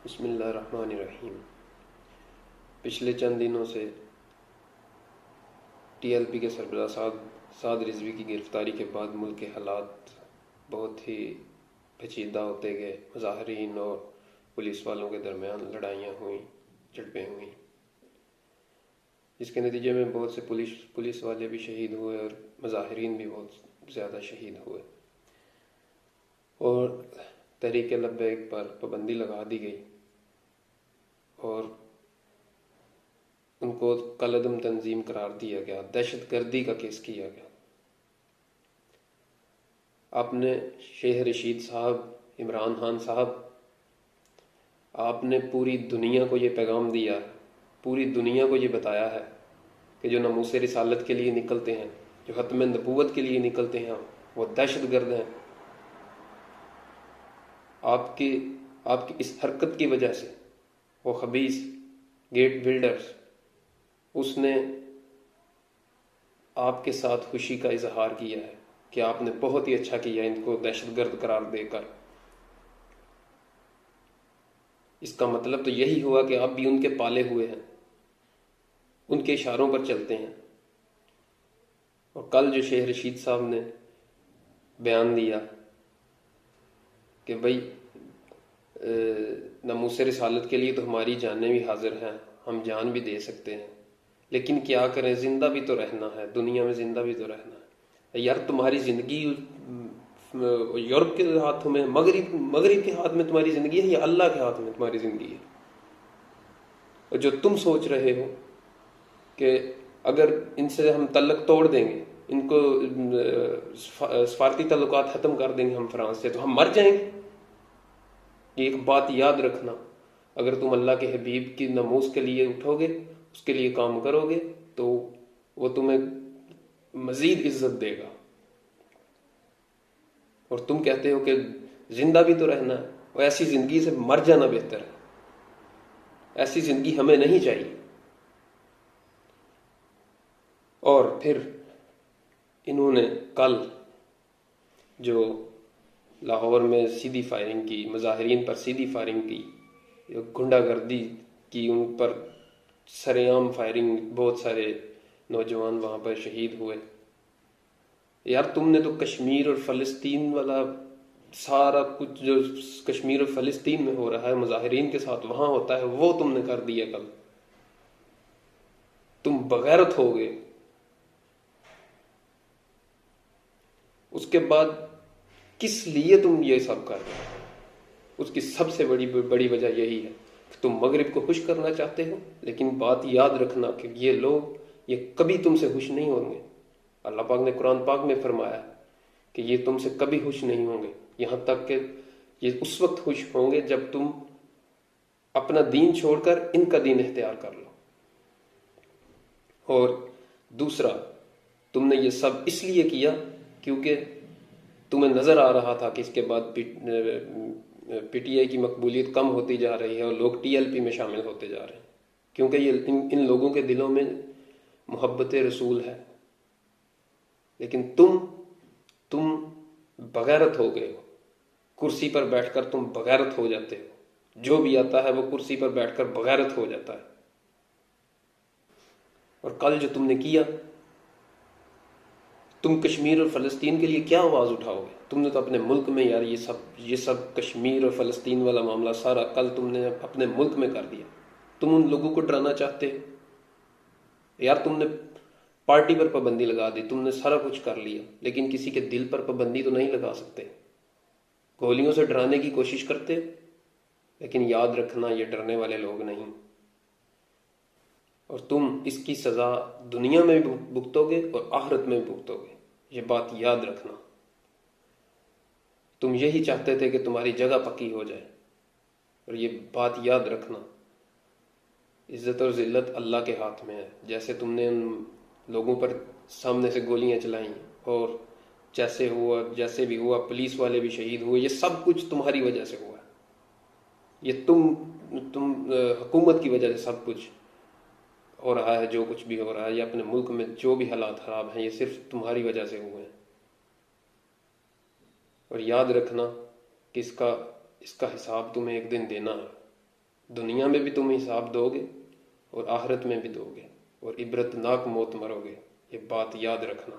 بسم اللہ الرحمن الرحیم۔ پچھلے چند دنوں سے ٹی ایل پی کے سربراہ سعد رضوی کی گرفتاری کے بعد ملک کے حالات بہت ہی پیچیدہ ہوتے گئے۔ مظاہرین اور پولیس والوں کے درمیان لڑائیاں ہوئیں، جھڑپیں ہوئیں، جس کے نتیجے میں بہت سے پولیس والے بھی شہید ہوئے اور مظاہرین بھی بہت زیادہ شہید ہوئے، اور تحریک لبیک پر پابندی لگا دی گئی اور ان کو کالعدم تنظیم قرار دیا گیا، دہشت گردی کا کیس کیا گیا۔ آپ نے شیخ رشید صاحب، عمران خان صاحب، آپ نے پوری دنیا کو یہ پیغام دیا، پوری دنیا کو یہ بتایا ہے کہ جو ناموس رسالت کے لیے نکلتے ہیں، جو ختم نبوت کے لیے نکلتے ہیں، وہ دہشت گرد ہیں۔ آپ کی اس حرکت کی وجہ سے وہ خبیث گیٹ بلڈرز، اس نے آپ کے ساتھ خوشی کا اظہار کیا ہے کہ آپ نے بہت ہی اچھا کیا ان کو دہشت گرد قرار دے کر۔ اس کا مطلب تو یہی ہوا کہ آپ بھی ان کے پالے ہوئے ہیں، ان کے اشاروں پر چلتے ہیں۔ اور کل جو شیخ رشید صاحب نے بیان دیا کہ بھئی ناموس رسالت کے لیے تو ہماری جانیں بھی حاضر ہیں، ہم جان بھی دے سکتے ہیں، لیکن کیا کریں، زندہ بھی تو رہنا ہے، دنیا میں زندہ بھی تو رہنا ہے۔ یار تمہاری زندگی یورپ کے ہاتھوں میں، مغرب کے ہاتھ میں تمہاری زندگی ہے یا اللہ کے ہاتھ میں تمہاری زندگی ہے؟ اور جو تم سوچ رہے ہو کہ اگر ان سے ہم تعلق توڑ دیں گے، ان کو سفارتی تعلقات ختم کر دیں گے ہم فرانس سے، تو ہم مر جائیں گے۔ یہ ایک بات یاد رکھنا، اگر تم اللہ کے حبیب کی ناموس کے لیے اٹھو گے، اس کے لیے کام کرو گے، تو وہ تمہیں مزید عزت دے گا۔ اور تم کہتے ہو کہ زندہ بھی تو رہنا ہے، اور ایسی زندگی سے مر جانا بہتر ہے۔ ایسی زندگی ہمیں نہیں چاہیے۔ اور پھر انہوں نے کل جو لاہور میں سیدھی فائرنگ کی، مظاہرین پر سیدھی فائرنگ کی، گنڈا گردی کی، ان پر سرعام فائرنگ، بہت سارے نوجوان وہاں پر شہید ہوئے۔ یار تم نے تو کشمیر اور فلسطین والا سارا کچھ جو کشمیر اور فلسطین میں ہو رہا ہے مظاہرین کے ساتھ وہاں ہوتا ہے، وہ تم نے کر دیا کل۔ تم بغیرت ہو گئے۔ اس کے بعد کس لیے تم یہ سب کر رہے ہو؟ اس کی سب سے بڑی وجہ یہی ہے کہ تم مغرب کو خوش کرنا چاہتے ہو، لیکن بات یاد رکھنا کہ یہ لوگ یہ کبھی تم سے خوش نہیں ہوں گے۔ اللہ پاک نے قرآن پاک میں فرمایا کہ یہ تم سے کبھی خوش نہیں ہوں گے، یہاں تک کہ یہ اس وقت خوش ہوں گے جب تم اپنا دین چھوڑ کر ان کا دین اختیار کر لو۔ اور دوسرا، تم نے یہ سب اس لیے کیا کیونکہ تمہیں نظر آ رہا تھا کہ اس کے بعد پی ٹی آئی کی مقبولیت کم ہوتی جا رہی ہے اور لوگ ٹی ایل پی میں شامل ہوتے جا رہے ہیں، کیونکہ یہ ان لوگوں کے دلوں میں محبت رسول ہے۔ لیکن تم بغیرت ہو گئے ہو۔ کرسی پر بیٹھ کر تم بغیرت ہو جاتے ہو، جو بھی آتا ہے وہ کرسی پر بیٹھ کر بغیرت ہو جاتا ہے۔ اور کل جو تم نے کیا، تم کشمیر اور فلسطین کے لیے کیا آواز اٹھاؤ گے؟ تم نے تو اپنے ملک میں یار یہ سب کشمیر اور فلسطین والا معاملہ سارا کل تم نے اپنے ملک میں کر دیا۔ تم ان لوگوں کو ڈرانا چاہتے ہو؟ یار تم نے پارٹی پر پابندی لگا دی، تم نے سارا کچھ کر لیا، لیکن کسی کے دل پر پابندی تو نہیں لگا سکتے۔ گولیوں سے ڈرانے کی کوشش کرتے، لیکن یاد رکھنا یہ ڈرنے والے لوگ نہیں، اور تم اس کی سزا دنیا میں بھی بھگتو گے اور آخرت میں بھی بھگتو گے۔ یہ بات یاد رکھنا۔ تم یہی چاہتے تھے کہ تمہاری جگہ پکی ہو جائے، اور یہ بات یاد رکھنا، عزت اور ذلت اللہ کے ہاتھ میں ہے۔ جیسے تم نے ان لوگوں پر سامنے سے گولیاں چلائیں اور جیسے بھی ہوا، پولیس والے بھی شہید ہوئے، یہ سب کچھ تمہاری وجہ سے ہوا ہے۔ یہ تم حکومت کی وجہ سے سب کچھ ہو رہا ہے، جو کچھ بھی ہو رہا ہے، یا اپنے ملک میں جو بھی حالات خراب ہیں، یہ صرف تمہاری وجہ سے ہوئے ہیں۔ اور یاد رکھنا کہ اس کا حساب تمہیں ایک دن دینا ہے۔ دنیا میں بھی تم حساب دو گے اور آخرت میں بھی دو گے، اور عبرتناک موت مرو گے، یہ بات یاد رکھنا۔